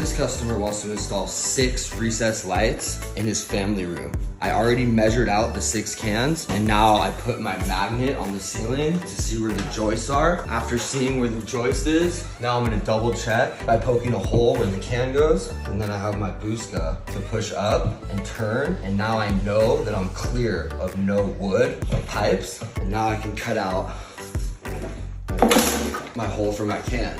This customer wants to install 6 recessed lights in his family room. I already measured out the 6 cans, and now I put my magnet on the ceiling to see where the joists are. After seeing where the joist is, now I'm gonna double check by poking a hole where the can goes, and then I have my Booska to push up and turn, and now I know that I'm clear of no wood or pipes, and now I can cut out my hole for my can.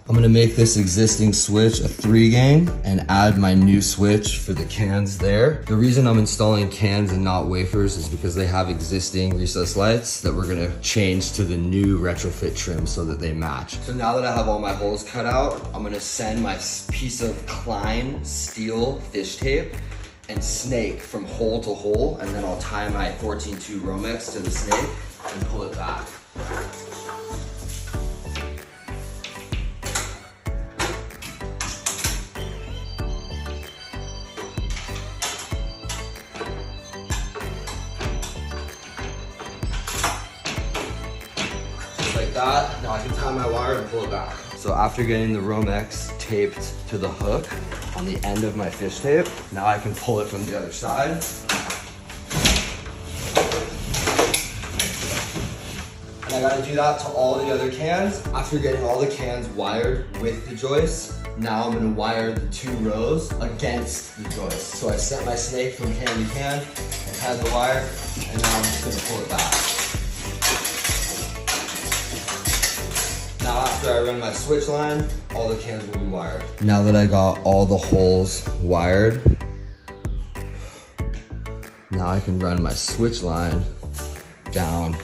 I'm gonna make this existing switch a 3-gang and add my new switch for the cans there. The reason I'm installing cans and not wafers is because they have existing recessed lights that we're gonna change to the new retrofit trim so that they match. So now that I have all my holes cut out, I'm gonna send my piece of Klein steel fish tape and snake from hole to hole, and then I'll tie my 14-2 Romex to the snake and pull it back. Like that. Now I can tie my wire and pull it back. So after getting the Romex taped to the hook on the end of my fish tape, now I can pull it from the other side. And I gotta do that to all the other cans. After getting all the cans wired with the joists, now I'm gonna wire the 2 rows against the joists. So I set my snake from can to can, I tied the wire, and now I'm just gonna pull it back. Now after I run my switch line, all the cans will be wired. Now that I got all the holes wired, now I can run my switch line down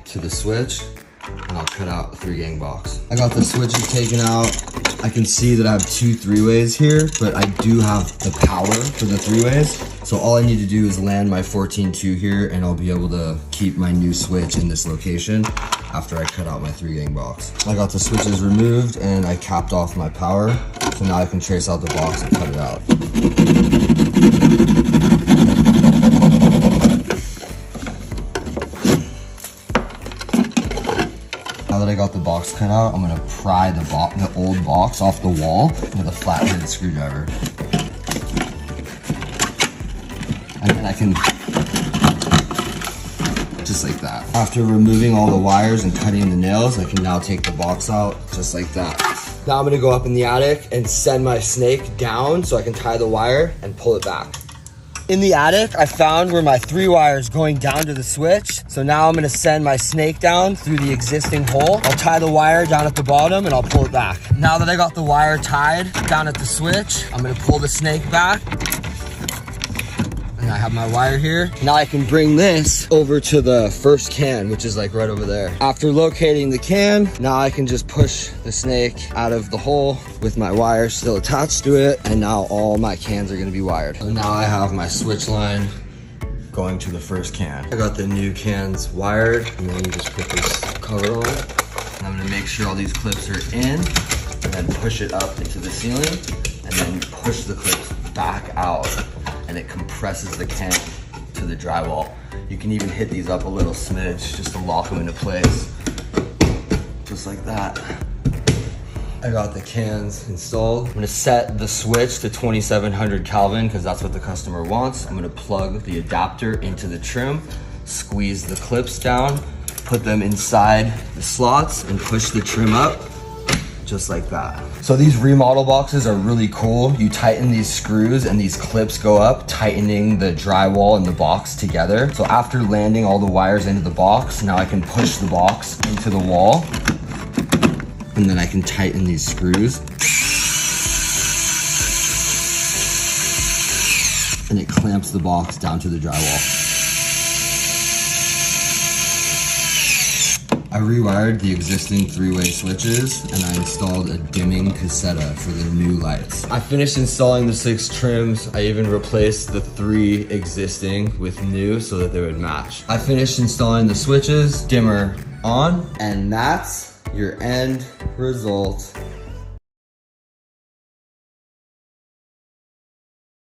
to the switch, and I'll cut out a 3-gang box. I got the switches taken out. I can see that I have 2 3-ways here, but I do have the power for the 3-ways. So all I need to do is land my 14-2 here, and I'll be able to keep my new switch in this location after I cut out my 3-gang box. I got the switches removed and I capped off my power. So now I can trace out the box and cut it out. Now that I got the box cut out, I'm gonna pry the old box off the wall with a flathead screwdriver. And then I can, just like that. After removing all the wires and cutting the nails, I can now take the box out just like that. Now I'm gonna go up in the attic and send my snake down so I can tie the wire and pull it back. In the attic, I found where my 3 wires going down to the switch. So now I'm gonna send my snake down through the existing hole. I'll tie the wire down at the bottom and I'll pull it back. Now that I got the wire tied down at the switch, I'm gonna pull the snake back. And I have my wire here. Now I can bring this over to the first can, which is like right over there. After locating the can, now I can just push the snake out of the hole with my wire still attached to it. And now all my cans are gonna be wired. So now I have my switch line going to the first can. I got the new cans wired, and then you just put this cover on. And I'm gonna make sure all these clips are in, and then push it up into the ceiling, and then push the clips back out. And it compresses the can to the drywall. You can even hit these up a little smidge just to lock them into place. Just like that. I got the cans installed. I'm gonna set the switch to 2700 Kelvin because that's what the customer wants. I'm gonna plug the adapter into the trim, squeeze the clips down, put them inside the slots, and push the trim up just like that. So these remodel boxes are really cool. You tighten these screws and these clips go up, tightening the drywall and the box together. So after landing all the wires into the box, now I can push the box into the wall, and then I can tighten these screws. And it clamps the box down to the drywall. I rewired the existing 3-way switches, and I installed a dimming cassetta for the new lights. I finished installing the 6 trims. I even replaced the 3 existing with new so that they would match. I finished installing the switches, dimmer on, and that's your end result.